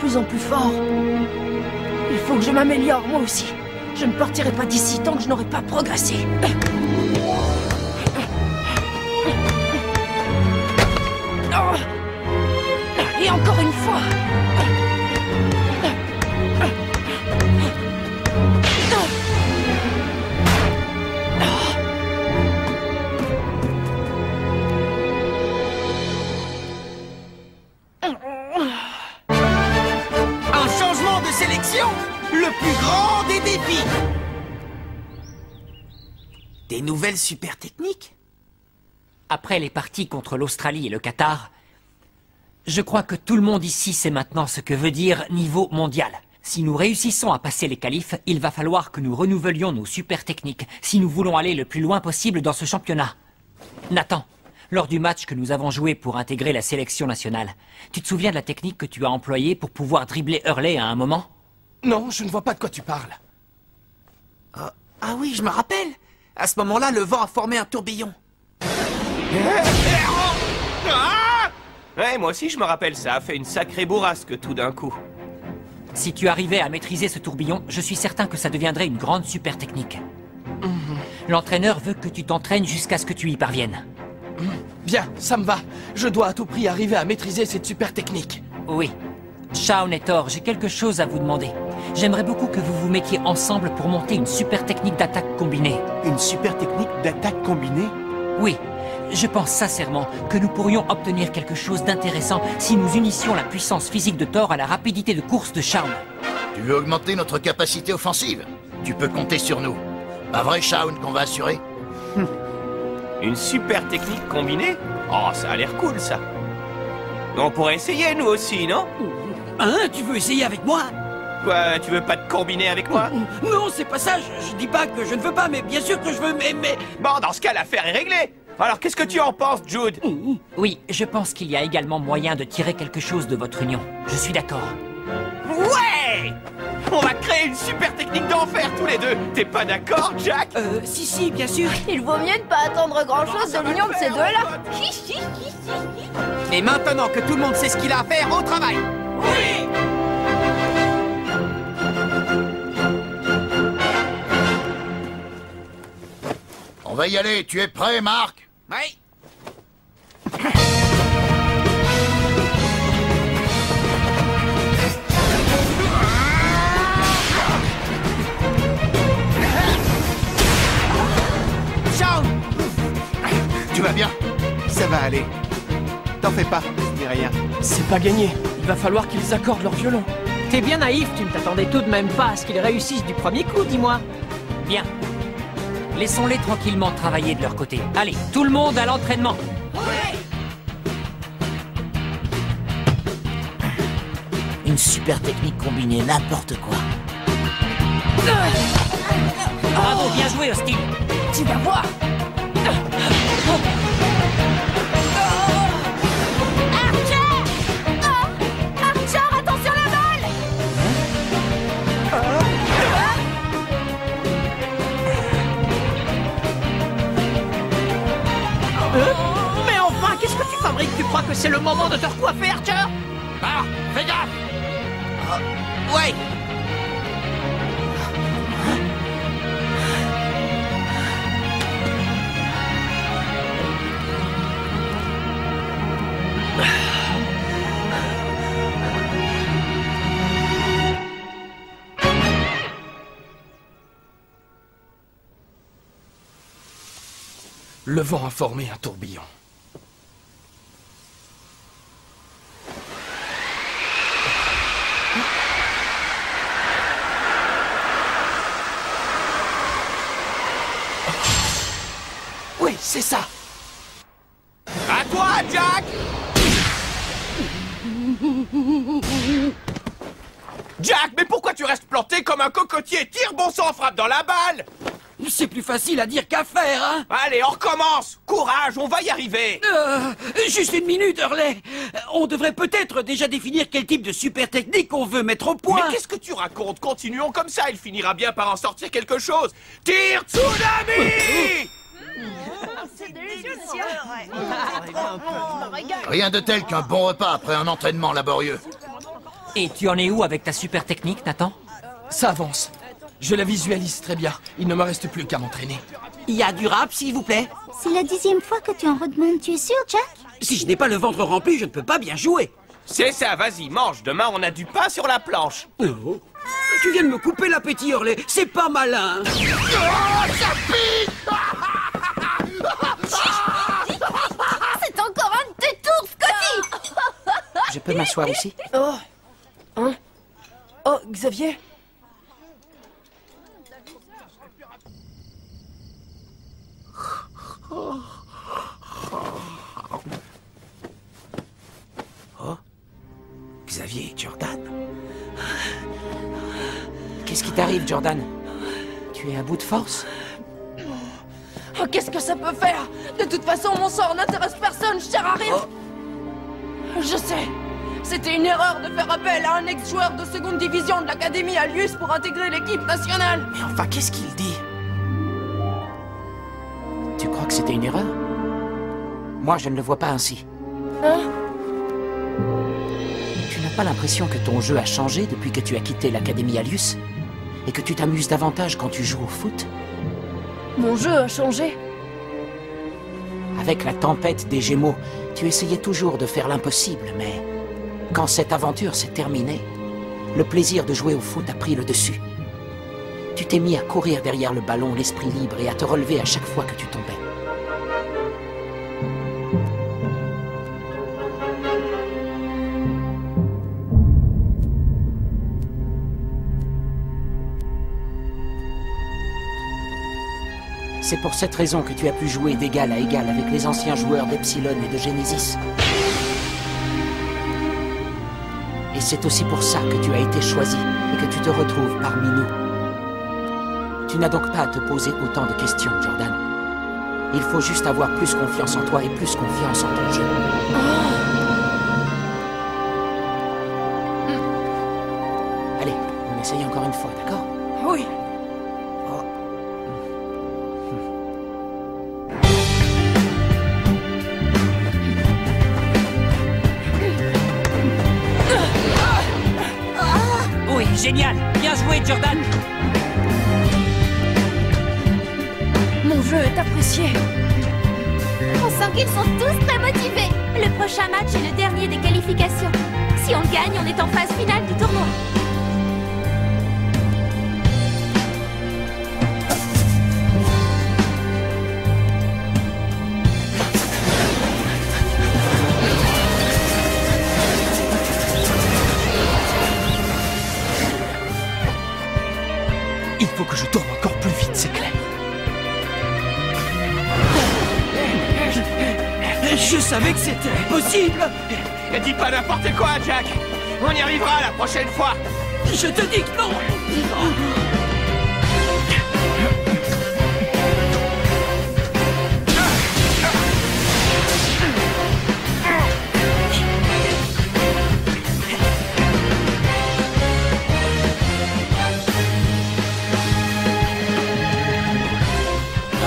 plus en plus fort. Il faut que je m'améliore, moi aussi. Je ne partirai pas d'ici tant que je n'aurai pas progressé. Et encore une fois. Un changement de sélection, le plus grand des défis. Des nouvelles super techniques? Après les parties contre l'Australie et le Qatar, je crois que tout le monde ici sait maintenant ce que veut dire niveau mondial. Si nous réussissons à passer les qualifs, il va falloir que nous renouvelions nos super techniques si nous voulons aller le plus loin possible dans ce championnat. Nathan, lors du match que nous avons joué pour intégrer la sélection nationale, tu te souviens de la technique que tu as employée pour pouvoir dribbler Hurley à un moment? Non, je ne vois pas de quoi tu parles. Ah oui, je me rappelle. À ce moment-là, le vent a formé un tourbillon. Ouais, moi aussi je me rappelle, ça a fait une sacrée bourrasque tout d'un coup. Si tu arrivais à maîtriser ce tourbillon, je suis certain que ça deviendrait une grande super technique. L'entraîneur veut que tu t'entraînes jusqu'à ce que tu y parviennes. Bien, ça me va. Je dois à tout prix arriver à maîtriser cette super technique. Oui. Shaun et Thor, j'ai quelque chose à vous demander. J'aimerais beaucoup que vous vous mettiez ensemble pour monter une super technique d'attaque combinée. Une super technique d'attaque combinée? Oui. Je pense sincèrement que nous pourrions obtenir quelque chose d'intéressant si nous unissions la puissance physique de Thor à la rapidité de course de Shaun. Tu veux augmenter notre capacité offensive? Tu peux compter sur nous. Pas vrai, Shaun, qu'on va assurer? Une super technique combinée? Oh, ça a l'air cool ça. On pourrait essayer nous aussi, non? Hein? Tu veux essayer avec moi? Quoi, tu veux pas te combiner avec moi? Non, c'est pas ça. Je dis pas que je ne veux pas, mais bien sûr que je veux, mais... Bon, dans ce cas, l'affaire est réglée. Alors, qu'est-ce que tu en penses, Jude? Oui, je pense qu'il y a également moyen de tirer quelque chose de votre union. Je suis d'accord. Ouais! On va créer une super technique d'enfer tous les deux. T'es pas d'accord, Jack? Si, bien sûr. Il vaut mieux ne pas attendre grand-chose de l'union de ces deux-là. Et maintenant que tout le monde sait ce qu'il a à faire, au travail. Oui! On va y aller. Tu es prêt, Marc? Oui. Shaun! Tu vas bien? Ça va aller. T'en fais pas, je dis rien. C'est pas gagné. Il va falloir qu'ils accordent leur violon. T'es bien naïf, tu ne t'attendais tout de même pas à ce qu'ils réussissent du premier coup, dis-moi. Bien. Laissons-les tranquillement travailler de leur côté. Allez, tout le monde à l'entraînement. Une super technique combinée, n'importe quoi. Bravo, bien joué, Austin. Tu vas voir. Archer, attention la balle! Mais enfin, qu'est-ce que tu fabriques? Tu crois que c'est le moment de te recoiffer, Archer? Ah, fais gaffe! Ouais. Le vent a formé un tourbillon. Oui, c'est ça. À toi, Jack! Jack, mais pourquoi tu restes planté comme un cocotier? Tire, bon sang, frappe dans la balle! C'est plus facile à dire qu'à faire, hein? Allez, on recommence! Courage, on va y arriver! Juste une minute, Hurley. On devrait peut-être déjà définir quel type de super technique on veut mettre au point. Mais qu'est-ce que tu racontes? Continuons comme ça, il finira bien par en sortir quelque chose! Tire, Tsunami! C'est délicieux, Rien de tel qu'un bon repas après un entraînement laborieux. Et tu en es où avec ta super technique, Nathan? Ça avance. Je la visualise très bien. Il ne me reste plus qu'à m'entraîner. Il y a du rap, s'il vous plaît? C'est la 10e fois que tu en redemandes, tu es sûr, Jack? Si je n'ai pas le ventre rempli, je ne peux pas bien jouer. C'est ça, vas-y, mange. Demain, on a du pain sur la planche. Oh. Tu viens de me couper l'appétit, Hurley. C'est pas malin. C'est encore un de tes tours, Scotty. Je peux m'asseoir ici? Oh. Hein? Oh, Xavier? Xavier et Jordan. Qu'est-ce qui t'arrive, Jordan? Tu es à bout de force? Oh, qu'est-ce que ça peut faire? De toute façon, mon sort n'intéresse personne, je sers à rien. Je sais. C'était une erreur de faire appel à un ex-joueur de seconde division de l'Académie Alius pour intégrer l'équipe nationale. Mais enfin, qu'est-ce qu'il dit? Tu crois que c'était une erreur? Moi, je ne le vois pas ainsi. Hein? Tu n'as pas l'impression que ton jeu a changé depuis que tu as quitté l'Académie Alius? Et que tu t'amuses davantage quand tu joues au foot? Mon jeu a changé. Avec la tempête des Gémeaux, tu essayais toujours de faire l'impossible, mais quand cette aventure s'est terminée, le plaisir de jouer au foot a pris le dessus. Tu t'es mis à courir derrière le ballon, l'esprit libre, et à te relever à chaque fois que tu tombais. C'est pour cette raison que tu as pu jouer d'égal à égal avec les anciens joueurs d'Epsilon et de Genesis. Et c'est aussi pour ça que tu as été choisi et que tu te retrouves parmi nous. Tu n'as donc pas à te poser autant de questions, Jordan. Il faut juste avoir plus confiance en toi et plus confiance en ton jeu. Allez, on essaye encore une fois, d'accord? Oui. Oui, génial. Bien joué, Jordan. Mon jeu est apprécié. On sent qu'ils sont tous très motivés. Le prochain match est le dernier des qualifications. Si on gagne, on est en phase finale du tournoi. Il faut que je tourne encore plus vite, c'est clair. Je savais que c'était possible. Et dis pas n'importe quoi, Jack. On y arrivera la prochaine fois. Je te dis que non.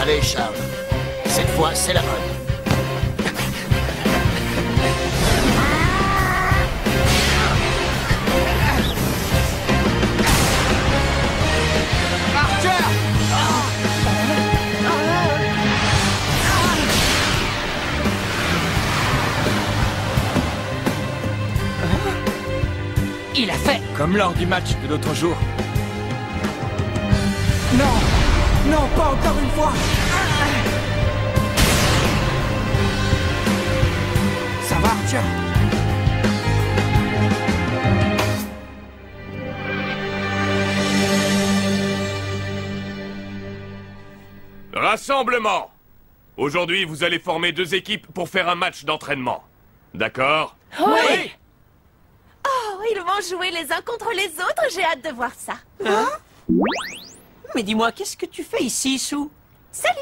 Allez, Charles. Cette fois, c'est la bonne. Il a fait. Comme lors du match de l'autre jour. Non. Non, pas encore une fois. Ça va, Arthur? Rassemblement. Aujourd'hui, vous allez former 2 équipes pour faire un match d'entraînement. D'accord? Oui. Oh, ils vont jouer les uns contre les autres, j'ai hâte de voir ça. Mais dis-moi, qu'est-ce que tu fais ici, Sue? Salut!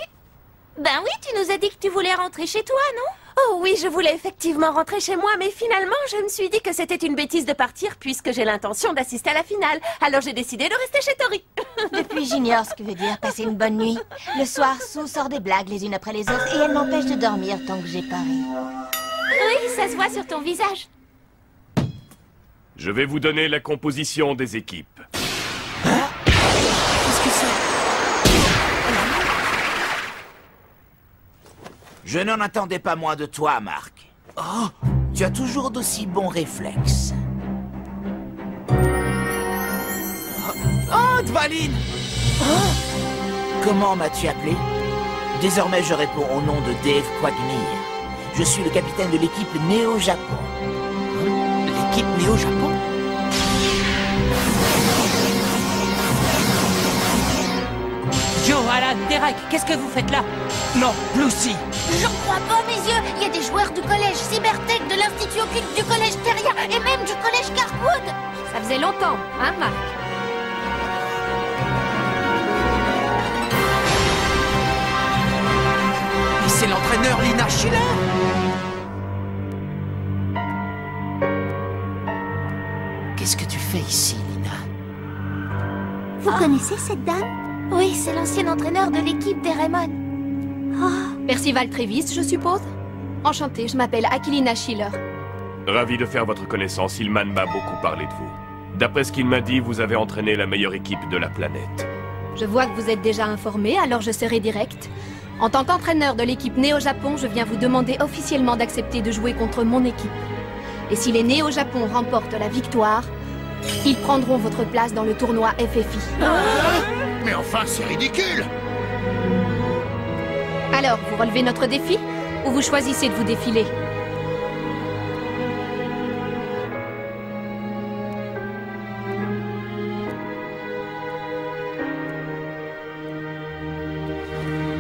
Ben oui, tu nous as dit que tu voulais rentrer chez toi, non? Oh oui, je voulais effectivement rentrer chez moi, mais finalement, je me suis dit que c'était une bêtise de partir puisque j'ai l'intention d'assister à la finale. Alors j'ai décidé de rester chez Tori. Depuis, j'ignore ce que veut dire passer une bonne nuit. Le soir, Sue sort des blagues les unes après les autres et elle m'empêche de dormir tant que j'ai pas ri. Oui, ça se voit sur ton visage. Je vais vous donner la composition des équipes. Qu'est-ce que c'est? Je n'en attendais pas moins de toi, Marc. Oh, tu as toujours d'aussi bons réflexes. Oh, Dvalin! Comment m'as-tu appelé? Désormais, je réponds au nom de Dave Quagmire. Je suis le capitaine de l'équipe Néo-Japon. L'équipe Néo-Japon? Joe, Alan, Derek, qu'est-ce que vous faites là? Non, Lucy! J'en crois pas mes yeux. Il y a des joueurs du collège Cybertech, de l'Institut Occulte, du collège Teria et même du collège Carwood. Ça faisait longtemps, hein, Marc? Et c'est l'entraîneur Lina Schiller! Qu'est-ce que tu fais ici, Lina? Vous connaissez cette dame? Oui, c'est l'ancien entraîneur de l'équipe des Raymond. Percival Travis, je suppose? Enchantée, je m'appelle Aquilina Schiller. Ravi de faire votre connaissance, Hillman m'a beaucoup parlé de vous. D'après ce qu'il m'a dit, vous avez entraîné la meilleure équipe de la planète. Je vois que vous êtes déjà informé, alors je serai direct. En tant qu'entraîneur de l'équipe Néo-Japon, je viens vous demander officiellement d'accepter de jouer contre mon équipe. Et si les Néo-Japon remportent la victoire, ils prendront votre place dans le tournoi FFI. Mais enfin, c'est ridicule! Alors, vous relevez notre défi ou vous choisissez de vous défiler?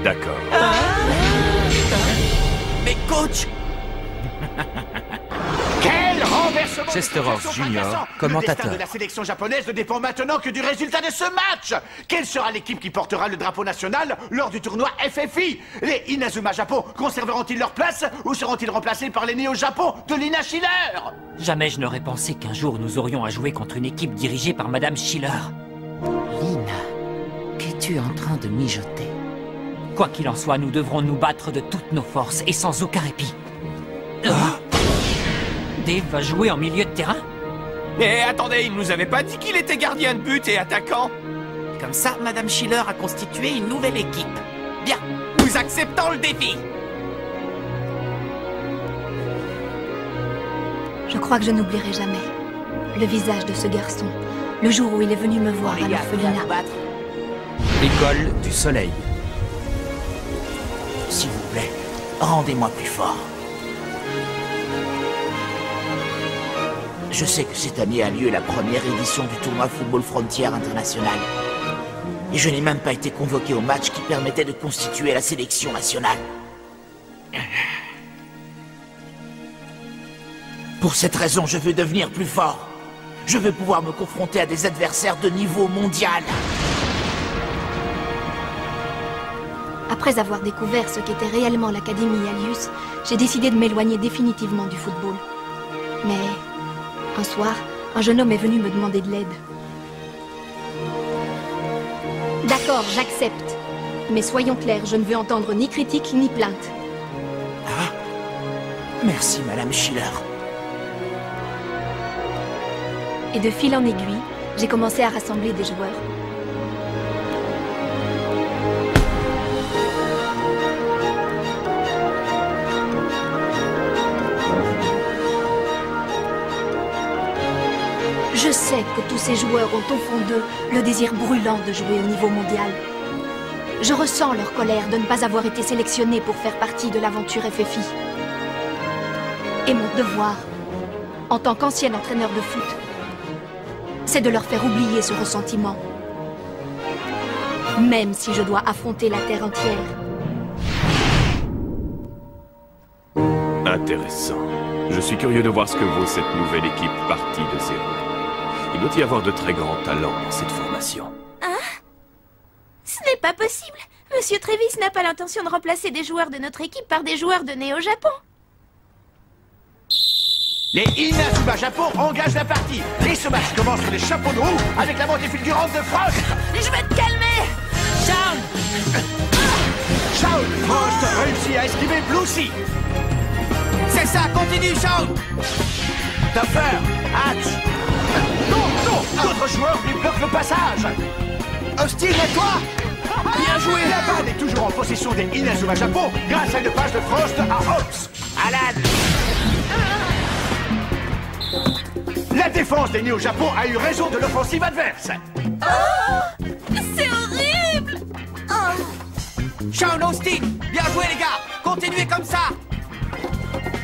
D'accord. Mais coach! Quel renversement! Chester Ross Jr., commentateur. Le destin de la sélection japonaise ne dépend maintenant que du résultat de ce match. Quelle sera l'équipe qui portera le drapeau national lors du tournoi FFI? Les Inazuma Japon conserveront-ils leur place ou seront-ils remplacés par les Néo-Japon de Lina Schiller? Jamais je n'aurais pensé qu'un jour nous aurions à jouer contre une équipe dirigée par Madame Schiller. Lina, qu'es-tu en train de mijoter? Quoi qu'il en soit, nous devrons nous battre de toutes nos forces et sans aucun répit. Dave va jouer en milieu de terrain? Mais attendez, il nous avait pas dit qu'il était gardien de but et attaquant? Comme ça, Madame Schiller a constitué une nouvelle équipe. Bien, nous acceptons le défi. Je crois que je n'oublierai jamais le visage de ce garçon, le jour où il est venu me voir à l'orphelinat. École du Soleil. S'il vous plaît, rendez-moi plus fort. Je sais que cette année a lieu la première édition du tournoi Football Frontier International. Et je n'ai même pas été convoqué au match qui permettait de constituer la sélection nationale. Pour cette raison, je veux devenir plus fort. Je veux pouvoir me confronter à des adversaires de niveau mondial. Après avoir découvert ce qu'était réellement l'Académie Alius, j'ai décidé de m'éloigner définitivement du football. Mais un soir, un jeune homme est venu me demander de l'aide. D'accord, j'accepte. Mais soyons clairs, je ne veux entendre ni critique ni plainte. Ah, merci, Madame Schiller. Et de fil en aiguille, j'ai commencé à rassembler des joueurs. Je sais que tous ces joueurs ont au fond d'eux le désir brûlant de jouer au niveau mondial. Je ressens leur colère de ne pas avoir été sélectionnés pour faire partie de l'aventure FFI. Et mon devoir, en tant qu'ancien entraîneur de foot, c'est de leur faire oublier ce ressentiment. Même si je dois affronter la Terre entière. Intéressant. Je suis curieux de voir ce que vaut cette nouvelle équipe partie de zéro. Il doit y avoir de très grands talents dans cette formation. Hein? Ce n'est pas possible. Monsieur Travis n'a pas l'intention de remplacer des joueurs de notre équipe par des joueurs de Néo-Japon. Les Inazuma Japon engagent la partie. Et ce match commence sur les chapeaux de roue avec la montée fulgurante de Frost. Je vais te calmer. Shaun! Frost réussit à esquiver Lucy. C'est ça, continue, Shaun! Topher, Hatch, D'autres joueurs lui bloquent le passage. Austin, et toi? Bien joué. La balle est toujours en possession des Inazuma Japon grâce à une passe de Frost à Hobbs. Alan! La défense des Néo Japon a eu raison de l'offensive adverse. Oh, c'est horrible! Sean, Austin, bien joué les gars. Continuez comme ça.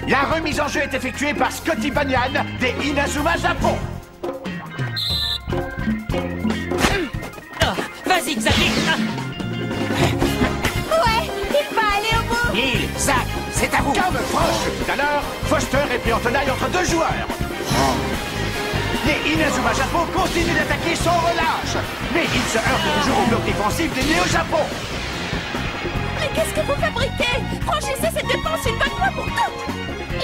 La remise en jeu est effectuée par Scotty Banyan des Inazuma Japon. Vas-y, Xavier. Ouais, il va aller au bout. Neil, Zach, c'est à vous. Comme Frost tout à l'heure, Foster est pris en tenaille entre deux joueurs. Les Inazuma Japon continuent d'attaquer sans relâche. Mais ils se heurtent toujours au bloc défensif des Néo Japon. Mais qu'est-ce que vous fabriquez? Franchissez cette défense une bonne fois pour toutes.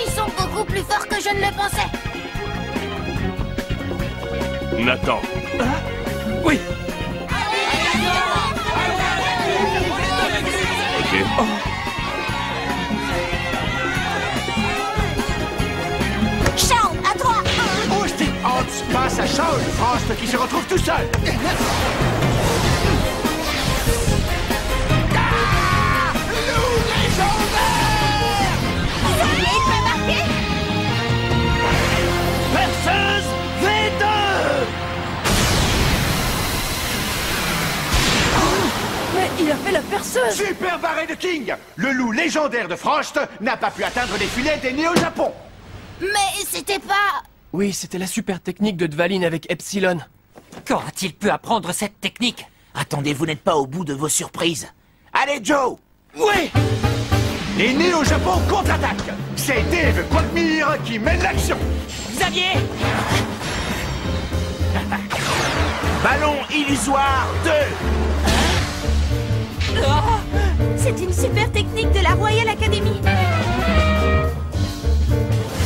Ils sont beaucoup plus forts que je ne le pensais. Nathan. Oui. Ok. Sean, à toi. Austin Hobbs passe à Shaun Frost qui se retrouve tout seul. Il va marquer. Perceuse V2. Mais il a fait la perceuse. Super barré de King. Le loup légendaire de Frost n'a pas pu atteindre les filets des Néo Japon. Mais c'était pas... Oui, c'était la super technique de Dvalin avec Epsilon. Quand a-t-il pu apprendre cette technique? Attendez, vous n'êtes pas au bout de vos surprises. Allez, Joe! Oui. Les Néo Japon contre-attaquent. C'est Dave Quagmire qui mène l'action. Xavier! Ballon illusoire 2. C'est une super technique de la Royal Academy.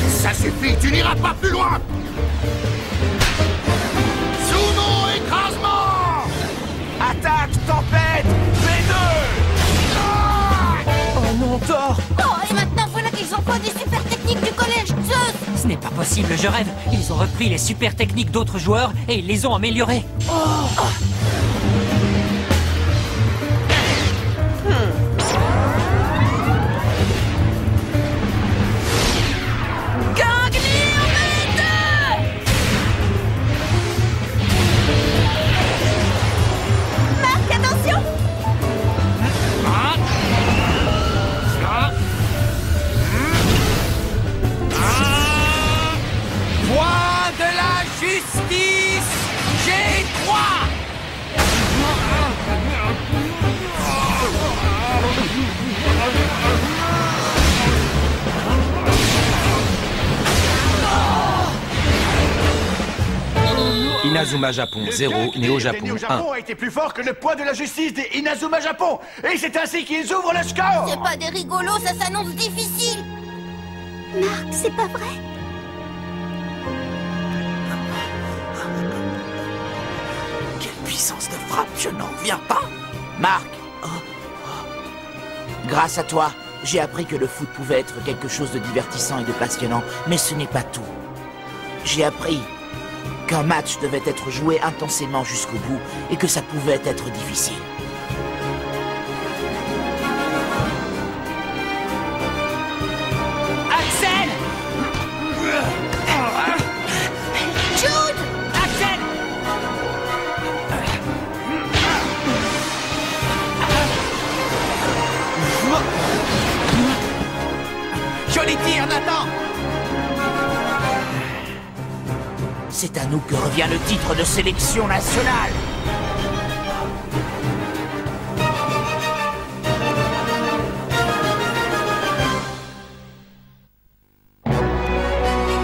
Ça suffit, tu n'iras pas plus loin. Sumo écrasement. Attaque, tempête, V2. Oh non, Thor. Oh, et maintenant voilà qu'ils ont pas des super techniques du collège Zeus. Ce n'est pas possible, je rêve. Ils ont repris les super techniques d'autres joueurs et ils les ont améliorées. Marc, attention. Point de la justice, G3. Inazuma Japon 0, Néo Japon Les Néo 1. Japon a été plus fort que le poids de la justice des Inazuma Japon. Et c'est ainsi qu'ils ouvrent le score. C'est pas des rigolos, ça s'annonce difficile. Marc, c'est pas vrai. Quelle puissance de frappe, je n'en reviens pas. Marc, grâce à toi, j'ai appris que le foot pouvait être quelque chose de divertissant et de passionnant, mais ce n'est pas tout. J'ai appris qu'un match devait être joué intensément jusqu'au bout et que ça pouvait être difficile. Axel! Jude! Axel! Joli tir, Nathan. C'est à nous que revient le titre de sélection nationale.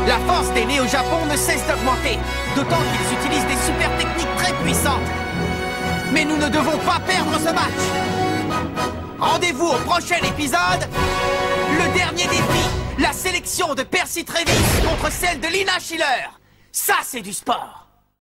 La force des Néo-Japon ne cesse d'augmenter, d'autant qu'ils utilisent des super techniques très puissantes. Mais nous ne devons pas perdre ce match. Rendez-vous au prochain épisode, le dernier défi, la sélection de Percy Travis contre celle de Lina Schiller. Ça, c'est du sport.